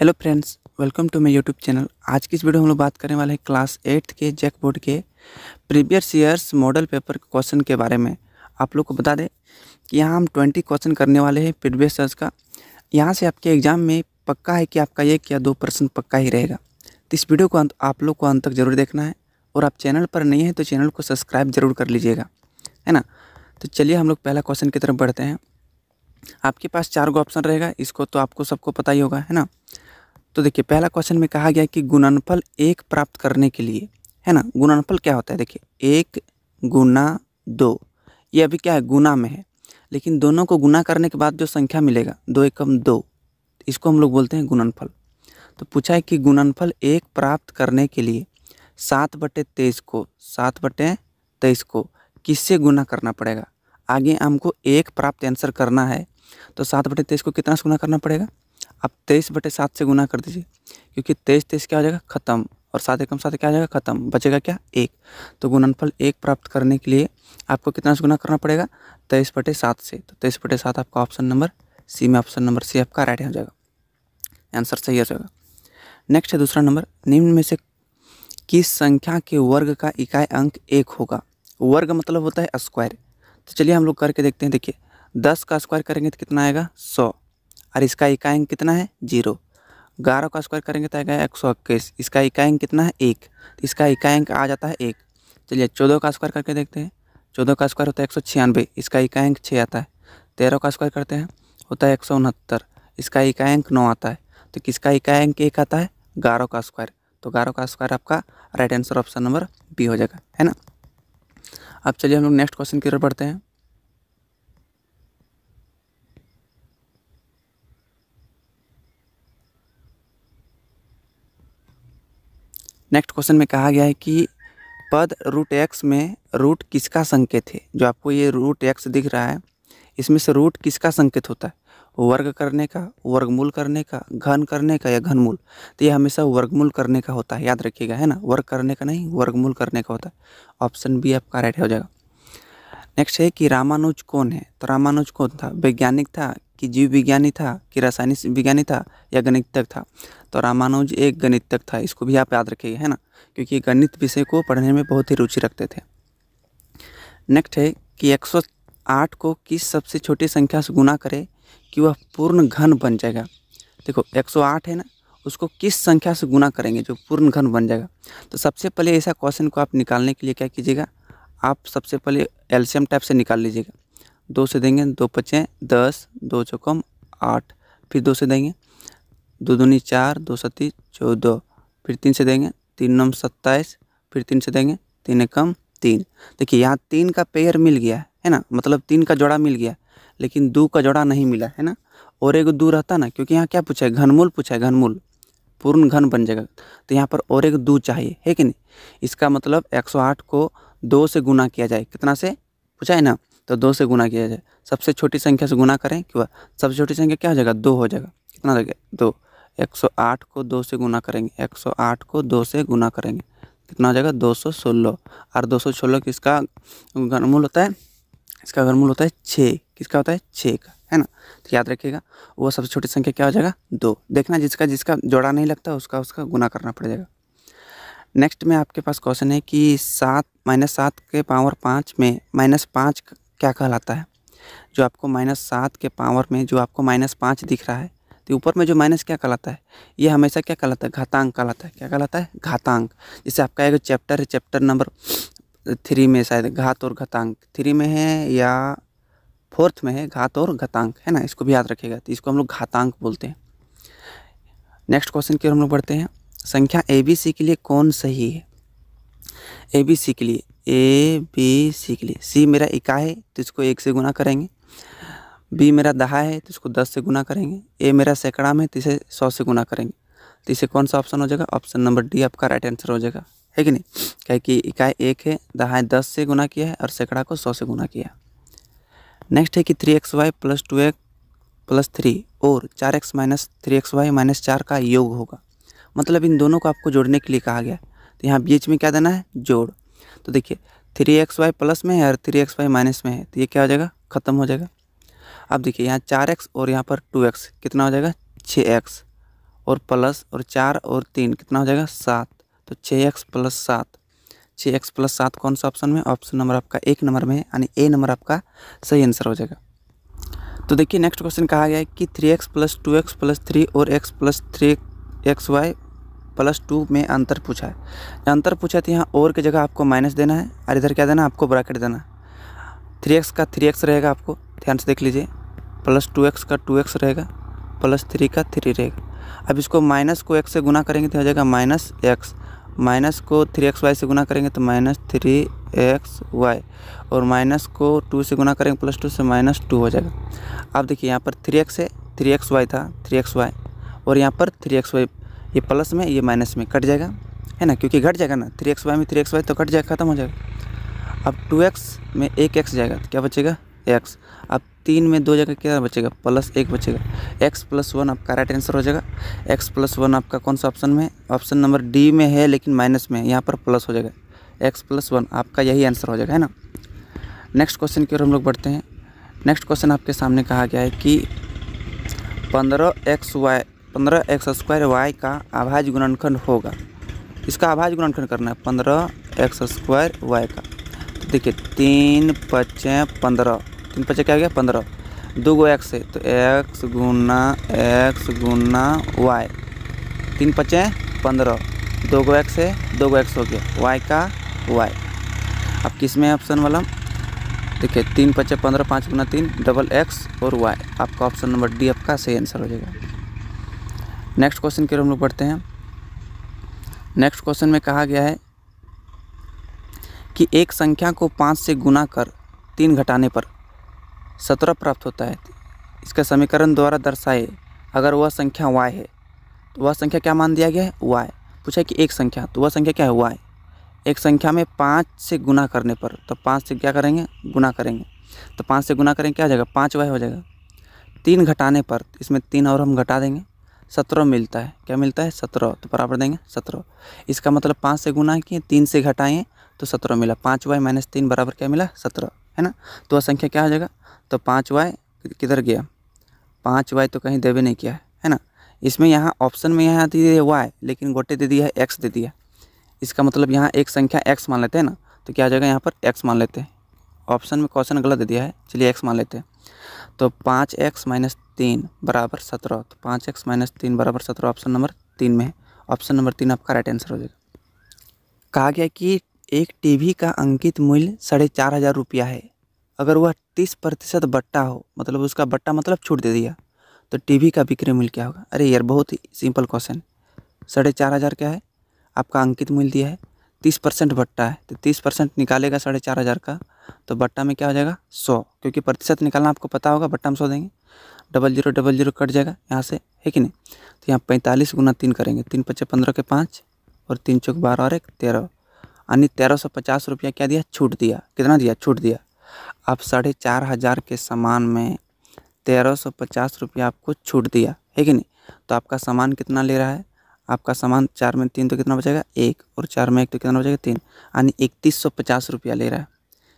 Hello friends, welcome to my YouTube channel. आज की इस वीडियो में हम लोग बात करने वाले हैं क्लास 8 के जैक बोर्ड के previous years model paper question के बारे में। आप लोग को बता दें कि यहाँ हम 20 क्वेश्चन करने वाले हैं प्रीवियस ईयर्स का। यहाँ से आपके एग्जाम में पक्का है कि आपका 1 या 2 प्रश्न पक्का ही रहेगा। तो इस वीडियो को आप लोग को अंत तक जरूर देखना है, और आप चैनल पर नहीं हैं तो चैनल को सब्सक्राइब जरूर कर लीजिएगा, है ना। तो चलिए हम लोग पहला क्वेश्चन की तरफ बढ़ते हैं। आपके पास 4 ऑप्शन रहेगा, इसको तो आपको सबको पता ही होगा, है ना। तो देखिए, पहला क्वेश्चन में कहा गया कि गुणनफल 1 प्राप्त करने के लिए, है ना, गुणनफल क्या होता है। देखिए 1 गुना 2, ये अभी क्या है, गुना में है, लेकिन दोनों को गुना करने के बाद जो संख्या मिलेगा 2 एकम 2, इसको हम लोग बोलते हैं गुणनफल। तो पूछा है कि गुणनफल 1 प्राप्त करने के लिए 7/23 को किससे गुना करना पड़ेगा। आगे हमको 1 प्राप्त आंसर करना है, तो 7/23 को कितना से गुना करना पड़ेगा। आप 23/7 से गुना कर दीजिए, क्योंकि 23 क्या हो जाएगा, खत्म, और 7 एकम 7 क्या हो जाएगा, खत्म, बचेगा क्या, 1। तो गुणनफल 1 प्राप्त करने के लिए आपको कितना से गुना करना पड़ेगा, 23/7 से। तो 23/7 आपका ऑप्शन नंबर सी में, ऑप्शन नंबर सी आपका राइट हो जाएगा, आंसर सही हो जाएगा। नेक्स्ट है दूसरा नंबर, निम्न में से किस संख्या के वर्ग का इकाई अंक 1 होगा। वर्ग मतलब होता है स्क्वायर। तो चलिए हम लोग करके देखते हैं। देखिए 10 का स्क्वायर करेंगे तो कितना आएगा, 100, और इसका इकाई अंक कितना है, 0। 11 का स्क्वायर करेंगे तो आएगा 121, इसका इकाई अंक कितना है, 1, तो इसका इकाई अंक आ जाता है 1। चलिए 14 का स्क्वायर करके देखते हैं। 14 का स्क्वायर होता है 196, इसका इकाई अंक 6 आता है। 13 का स्क्वायर करते हैं, होता है 169, इसका इकाई अंक 9 आता है। तो किसका इकाई अंक 1 आता है, 11 का स्क्वायर। तो 11 का स्क्वायर आपका right answer option number B हो जाएगा, है ना। अब चलिए हम लोग नेक्स्ट क्वेश्चन की तरफ बढ़ते हैं। नेक्स्ट क्वेश्चन में कहा गया है कि पद √x में रूट किसका संकेत है। जो आपको ये √x दिख रहा है, इसमें से रूट किसका संकेत होता है, वर्ग करने का, वर्गमूल करने का, घन करने का, या घनमूल। तो ये हमेशा वर्गमूल करने का होता है, याद रखिएगा, है ना, वर्ग करने का नहीं, वर्गमूल करने का होता है। ऑप्शन बी आपका राइट हो जाएगा। नेक्स्ट है कि रामानुज कौन है। तो रामानुज कौन था, वैज्ञानिक था कि जीव विज्ञानी था कि रासायनिक विज्ञानी था या गणितज्ञ था। तो रामानुज एक गणितज्ञ था, इसको भी आप याद रखिएगा, है ना, क्योंकि गणित विषय को पढ़ने में बहुत ही रुचि रखते थे। नेक्स्ट है कि 108 को किस सबसे छोटी संख्या से गुना करें कि वह पूर्ण घन बन जाएगा। देखो 108 है ना, उसको किस संख्या से गुना करेंगे जो पूर्ण घन बन जाएगा। तो सबसे पहले ऐसा क्वेश्चन को आप निकालने के लिए क्या कीजिएगा, आप सबसे पहले एलसीएम टाइप से निकाल लीजिएगा। 2 से देंगे 2 5 10, 2 चौकम 8, फिर 2 से देंगे 2 दूनी 4, 2 सती 14, फिर 3 से देंगे 3 9 27, फिर 3 से देंगे 3 एकम 3। देखिए यहाँ 3 का पेयर मिल गया है ना, मतलब 3 का जोड़ा मिल गया, लेकिन 2 का जोड़ा नहीं मिला, है ना। और एक 2 रहता ना, क्योंकि यहाँ क्या पूछा है, घनमूल पूछा है, घनमूल पूर्ण घन बन जाएगा। तो यहाँ पर और एक 2 चाहिए, है कि नहीं। इसका मतलब 108 को 2 से गुना किया जाए, कितना से पूछा है ना, तो 2 से गुना किया जाए। सबसे छोटी संख्या से गुना करें, क्यों, सबसे छोटी संख्या क्या हो जाएगा, 2 हो जाएगा। कितना हो गया, 2। 108 को 2 से गुना करेंगे, 108 को 2 से गुना करेंगे, कितना हो जाएगा, 216। और 216 किसका घनमूल होता है, इसका घनमूल होता है 6। किसका होता है, 6 का, है ना। तो याद रखिएगा, वो सबसे छोटी संख्या क्या हो जाएगा, 2। देखना जिसका जिसका जोड़ा नहीं लगता उसका गुना करना पड़ जाएगा। नेक्स्ट में आपके पास क्वेश्चन है कि 7 -7 के पावर 5 में -5 क्या कहलाता है। जो आपको -7 के पावर में जो आपको -5 दिख रहा है, तो ऊपर में जो माइनस क्या कहलाता है, ये हमेशा क्या कहलाता है, घातांक कहलाता है। क्या कहलाता है, घातांक। जैसे आपका एक चैप्टर है, चैप्टर नंबर 3 में शायद घात और घातांक 3 में है या 4th में है, घात और घातांक, है ना, इसको भी याद रखिएगा। तो इसको हम लोग घातांक बोलते हैं। नेक्स्ट क्वेश्चन की ओर हम लोग बढ़ते हैं। संख्या ABC के लिए कौन सही है। ABC के लिए, ABC के लिए C मेरा इकाई है तो इसको 1 से गुना करेंगे, B मेरा दहा है तो इसको 10 से गुना करेंगे, A मेरा सैकड़ा में तो इसे 100 से गुना करेंगे। तो इसे कौन सा ऑप्शन हो जाएगा, ऑप्शन नंबर डी आपका राइट आंसर हो जाएगा, है कि नहीं। क्या कि इकाई 1 है, दहा 10 से गुना किया है, और सैकड़ा को 100 से गुना किया। नेक्स्ट है कि 3xy + 2x + 3 और 4x - 3xy - 4 का योग होगा। मतलब इन दोनों को आपको जोड़ने के लिए कहा गया। तो यहाँ बीच में क्या देना है, जोड़। तो देखिए 3xy प्लस में है और 3xy माइनस में है, तो ये क्या हो जाएगा, ख़त्म हो जाएगा। अब देखिए यहाँ 4x और यहाँ पर 2x कितना हो जाएगा, 6x, और प्लस और 4 और 3 कितना हो जाएगा 7। तो 6x + 7, 6x + 7 कौन सा ऑप्शन में? ऑप्शन नंबर आपका 1 नंबर में है, यानी ए नंबर आपका सही आंसर हो जाएगा। तो देखिए नेक्स्ट क्वेश्चन कहा गया है कि 3x + 2x + 3 और x + 3xy + 2 में अंतर पूछा है। अंतर पूछा है तो यहाँ और की जगह आपको माइनस देना है और इधर क्या देना है? आपको ब्रैकेट देना है। 3x का 3x रहेगा, आपको ध्यान से देख लीजिए, प्लस 2x का 2x रहेगा, प्लस 3 का 3 रहेगा। अब इसको माइनस को x से गुना करेंगे तो हो जाएगा -x, माइनस को 3xy से गुना करेंगे तो -3xy, और माइनस को 2 से गुना करेंगे +2 से -2 हो जाएगा। अब देखिए यहाँ पर 3x है, 3xy था, 3xy, और यहाँ पर 3xy, ये प्लस में ये माइनस में कट जाएगा, है ना, क्योंकि घट जाएगा ना, 3xy में 3xy तो कट जाएगा, ख़त्म हो जाएगा। अब 2x में 1x जाएगा तो क्या बचेगा? x। अब 3 में 2 जगह क्या बचेगा? +1 बचेगा। x + 1 आपका राइट आंसर हो जाएगा। x + 1 आपका कौन सा ऑप्शन में? ऑप्शन नंबर डी में है, लेकिन माइनस में है, यहाँ पर प्लस हो जाएगा। x + 1 आपका यही आंसर हो जाएगा, है ना। नेक्स्ट क्वेश्चन की ओर हम लोग बढ़ते हैं। नेक्स्ट क्वेश्चन आपके सामने कहा गया है कि 15x² का अभाज्य गुणनखंड होगा। इसका अभाज्य गुणनखंड करना है 15x² का। तो देखिए 3 × 5 = 15, 3 × 5 क्या हो गया? 15, 2 गो x है तो x गुना y, 3 × 5 = 15, 2 गो x है, 2 गो x हो गया, y का y। अब किस में है ऑप्शन वाला? देखिए 3 × 5 = 15, 5 × 3 डबल x और y, आपका ऑप्शन नंबर डी आपका सही आंसर हो जाएगा। नेक्स्ट क्वेश्चन की ओर हम लोग बढ़ते हैं। नेक्स्ट क्वेश्चन में कहा गया है कि एक संख्या को 5 से गुना कर 3 घटाने पर 17 प्राप्त होता है। इसका समीकरण द्वारा दर्शाए। अगर वह संख्या y है तो वह संख्या क्या मान दिया गया है? y। पूछा कि एक संख्या, तो वह संख्या क्या है? y। एक संख्या में 5 से गुना करने पर, तो 5 से क्या करेंगे? गुना करेंगे, तो 5 से गुना करेंगे क्या हो जाएगा? 5y हो जाएगा। 3 घटाने पर, इसमें 3 और हम घटा देंगे, 17 मिलता है। क्या मिलता है? 17, तो बराबर देंगे 17। इसका मतलब 5 से गुना किए, 3 से घटाएँ तो 17 मिला। 5y - 3 बराबर क्या मिला? 17, है ना। तो वह संख्या क्या हो जाएगा? तो 5y किधर गया? 5y तो कहीं देवे नहीं किया है ना। इसमें यहाँ ऑप्शन में यहाँ दी है y, लेकिन गोटे दे दिया है x दे दिया। इसका मतलब यहाँ एक संख्या x मान लेते हैं ना, तो क्या हो जाएगा? यहाँ पर x मान लेते हैं। ऑप्शन में क्वेश्चन गलत दे दिया है, चलिए x मान लेते हैं। तो 5x - 3 बराबर 17, तो 5x - 3 बराबर 17 ऑप्शन नंबर 3 में है। ऑप्शन नंबर 3 आपका राइट आंसर हो जाएगा। कहा गया कि एक टीवी का अंकित मूल्य 4,500 रुपया है। अगर वह 30% बट्टा हो, मतलब उसका बट्टा मतलब छूट दे दिया, तो टीवी का बिक्री मूल्य क्या होगा? अरे यार बहुत ही सिंपल क्वेश्चन। 4,500 क्या है? आपका अंकित मूल्य दिया है, 30% बट्टा है, तो 30% निकालेगा 4,500 का, तो बट्टा में क्या हो जाएगा? 100, क्योंकि प्रतिशत निकालना आपको पता होगा, बट्टा में 100 देंगे, 0000 कट जाएगा यहाँ से, है कि नहीं। तो यहाँ 45 × 3 करेंगे, 3 × 5 = 15 के 5 और 3 × 4 = 12 और 1 13, यानी 1350 रुपया क्या दिया? छूट दिया। कितना दिया? छूट दिया। आप 4,500 के सामान में 1350 रुपया आपको छूट दिया, है कि नहीं। तो आपका सामान कितना ले रहा है? आपका सामान 4 में 3 तो कितना बचेगा? 1, और 4 में 1 तो कितना बचेगा? 3, यानी 3150 रुपया ले रहा है।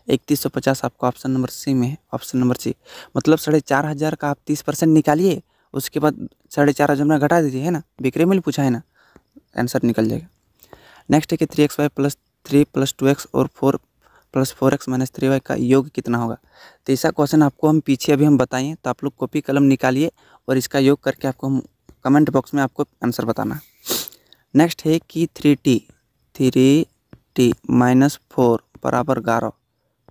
3150 आपका ऑप्शन नंबर सी में है, ऑप्शन नंबर सी। मतलब 4,500 का आप 30% निकालिए, उसके बाद 4,500 में घटा दीजिए, है ना। बिक्री मूल्य पूछा है ना, आंसर निकल जाएगा। नेक्स्ट है कि 3xy + 3 + 2x और 4 + 4x - 3y का योग कितना होगा। तो ऐसा क्वेश्चन आपको हम पीछे अभी हम बताएं, तो आप लोग कॉपी कलम निकालिए और इसका योग करके आपको हम कमेंट बॉक्स में आपको आंसर बताना है। नेक्स्ट है कि 3t - 4 बराबर 11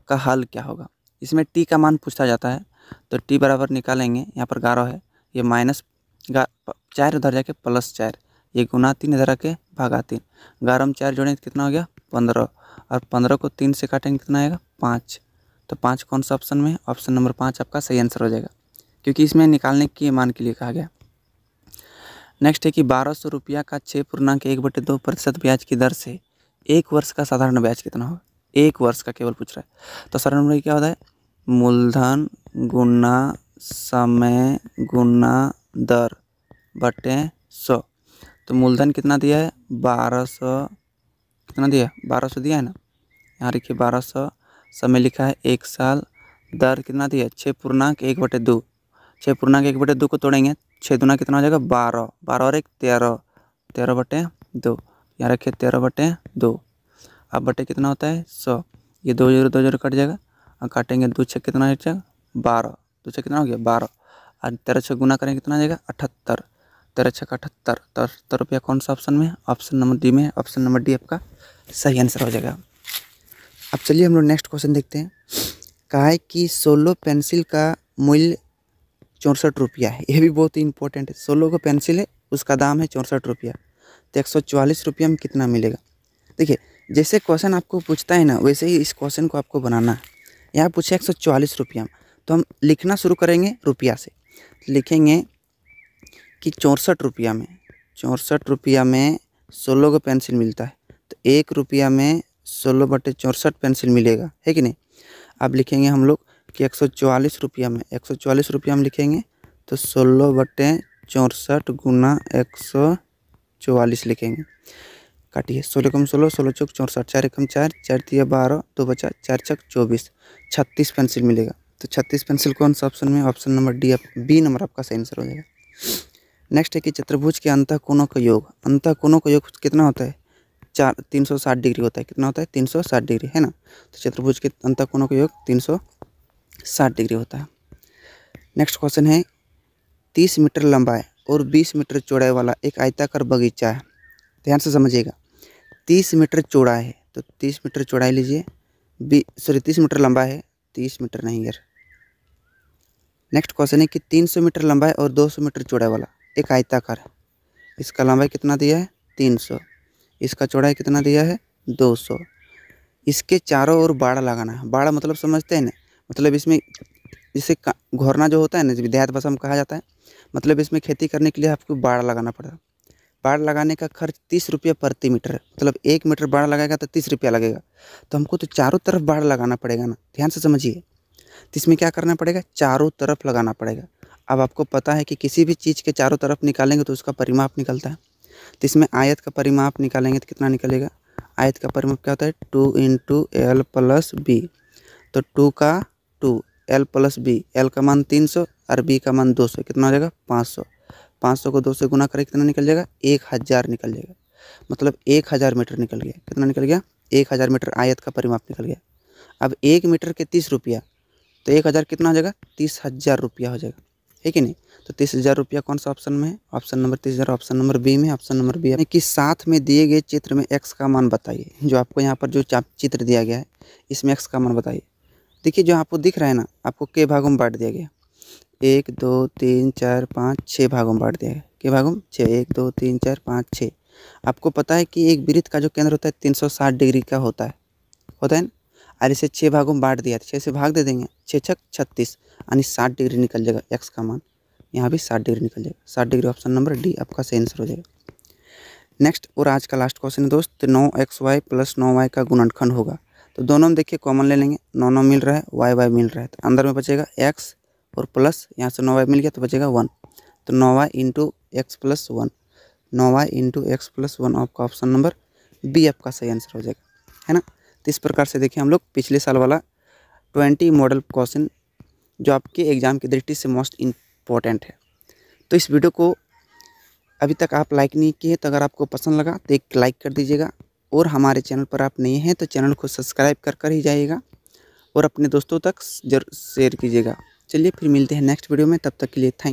का हल क्या होगा। इसमें t का मान पूछा जाता है, तो t बराबर निकालेंगे, यहाँ पर 11 है, ये -4 उधर जाके +4, ये गुना 3 इधर आके भागा 3, 11 में 4 जोड़ें तो कितना हो गया? 15, और 15 को 3 से काटेंगे कितना आएगा? 5। तो 5 कौन सा ऑप्शन में है? ऑप्शन नंबर 5 आपका सही आंसर हो जाएगा, क्योंकि इसमें निकालने के मान के लिए कहा गया। नेक्स्ट है कि 1200 रुपया का 6.1/2% ब्याज की दर से 1 वर्ष का साधारण ब्याज कितना होगा। 1 वर्ष का केवल पूछ रहा है, तो साधारण ब्याज क्या होता है? मूलधन गुना समय गुना दर बटे 100। तो मूलधन कितना दिया है? 1200, कितना दिया है? 1200 दिया है ना, यहाँ देखिए 1200, समय लिखा है 1 साल, दर कितना दिया है? 6.1/2, 6.1/2 को तोड़ेंगे 6 दूना कितना हो जाएगा 12, 12 और 1 13, 13/2, यहाँ रखिए 13/2। अब बटे कितना होता है 100, ये 2 0 कट जाएगा और काटेंगे 2 6 कितना हो जाएगा 12, 2 6 कितना हो गया 12 और 13 6 गुना करेंगे कितना आ जाएगा 78, 13 6 78, 73 रुपया कौन सा ऑप्शन में है, ऑप्शन नंबर डी में है। ऑप्शन नंबर डी आपका सही आंसर हो जाएगा। अब चलिए हम लोग नेक्स्ट क्वेश्चन देखते हैं। कहा है कि सोलो पेंसिल का मूल्य 64 रुपया है। यह भी बहुत ही इंपॉर्टेंट है। सोलो का पेंसिल है, उसका दाम है 64 रुपया, तो 144 रुपया में कितना मिलेगा। देखिए जैसे क्वेश्चन आपको पूछता है ना, वैसे ही इस क्वेश्चन को आपको बनाना है। यहाँ पूछे 144 रुपया में, तो हम लिखना शुरू करेंगे रुपया से। लिखेंगे कि 64 रुपया में, 64 रुपया में 16 का पेंसिल मिलता है, तो 1 रुपया में 16/64 पेंसिल मिलेगा, है कि नहीं। अब लिखेंगे हम लोग कि 144 रुपया में, 144 रुपया में लिखेंगे तो 16/64 गुना 144 लिखेंगे। काटिए 16 कम 16, 16 चौक 64, 4 एकम 4, 4 तिया 12, 2 बचा 4 छक 24, 36 पेंसिल मिलेगा। तो 36 पेंसिल कौन सा ऑप्शन में, option number D, B number आपका सही आंसर हो जाएगा। नेक्स्ट है कि चतुर्भुज के अंतःकोणों का योग, अंतःकोणों का योग कितना होता है 360 डिग्री होता है। कितना होता है 360 डिग्री, है ना। तो चतुर्भुज के अंतःकोणों का योग 360 डिग्री होता है। नेक्स्ट क्वेश्चन है 30 मीटर लंबाई और 20 मीटर चौड़ाई वाला एक आयताकार बगीचा है। ध्यान से समझिएगा, 30 मीटर चौड़ा है तो 30 मीटर चौड़ाई लीजिए, 30 मीटर लंबा है, 30 मीटर नहीं यार। नेक्स्ट क्वेश्चन है कि 300 मीटर लंबाई और 200 मीटर चौड़ाई वाला एक आयताकार है। इसका लंबाई कितना दिया है 300, इसका चौड़ाई कितना दिया है 200। इसके चारों ओर बाड़ा लगाना है। बाड़ा मतलब समझते हैं ना, मतलब इसमें जैसे घोरना जो होता है ना, विद्यार्थी भाषा में कहा जाता है, मतलब इसमें खेती करने के लिए आपको बाड़ा लगाना पड़ेगा। बाड़ लगाने का खर्च 30 रुपया प्रति मीटर है, मतलब 1 मीटर बाड़ लगाएगा तो 30 रुपया लगेगा। तो हमको तो चारों तरफ बाड़ लगाना पड़ेगा ना, ध्यान से समझिए। तो इसमें क्या करना पड़ेगा, चारों तरफ लगाना पड़ेगा। अब आपको पता है कि किसी भी चीज़ के चारों तरफ निकालेंगे तो उसका परिमाप निकलता है। तो इसमें आयत का परिमाप निकालेंगे तो कितना निकलेगा, आयत का परिमाप क्या होता है 2 × L + B। तो 2 का 2 L + B, L का मान 300 और B का मान 200, कितना हो जाएगा 500। 500 को 2 से गुना करें कितना निकल जाएगा 1000 निकल जाएगा, मतलब 1000 मीटर निकल गया। कितना निकल गया 1000 मीटर आयत का परिमाप निकल गया। अब 1 मीटर के 30 रुपया, तो 1000 कितना हो जाएगा 30,000 रुपया हो जाएगा, है कि नहीं। तो 30,000 रुपया कौन सा ऑप्शन में है, option number 30,000 option number B में। ऑप्शन नंबर बी है कि साथ में दिए गए चित्र में x का मान बताइए। जो आपको यहाँ पर जो चित्र दिया गया है इसमें x का मान बताइए। देखिए जो आपको दिख रहा है ना, आपको के भागों में बांट दिया गया, 1 2 3 4 5 6 भागों में बांट दिया गया। के भागों में 6, 1 2 3 4 5 6। आपको पता है कि एक वृत्त का जो केंद्र होता है 360 डिग्री का होता है ना। और इसे 6 भागों में बांट दिया, 6 से भाग दे देंगे, 6 छक 36 यानी 60 डिग्री निकल जाएगा x का मान। यहाँ भी 60 डिग्री निकल जाएगा, 60 डिग्री ऑप्शन नंबर डी आपका सही आंसर हो जाएगा। नेक्स्ट और आज का लास्ट क्वेश्चन है दोस्त, 9xy + 9y का गुणनखंड होगा। तो दोनों में देखिए कॉमन ले लेंगे, 9 मिल रहा है, y मिल रहा है, तो अंदर में बचेगा x और प्लस यहाँ से 9y मिल गया तो बचेगा 1। तो 9y × x + 1, 9y × x + 1 आपका ऑप्शन नंबर बी आपका सही आंसर हो जाएगा, है ना। तो इस प्रकार से देखिए हम लोग पिछले साल वाला 20 मॉडल क्वेश्चन जो आपके एग्जाम की दृष्टि से मोस्ट इम्पोर्टेंट है। तो इस वीडियो को अभी तक आप लाइक नहीं किए, तो अगर आपको पसंद लगा तो एक लाइक कर दीजिएगा, और हमारे चैनल पर आप नए हैं तो चैनल को सब्सक्राइब कर ही जाइएगा, और अपने दोस्तों तक जरूर शेयर कीजिएगा। चलिए फिर मिलते हैं नेक्स्ट वीडियो में, तब तक के लिए थैंक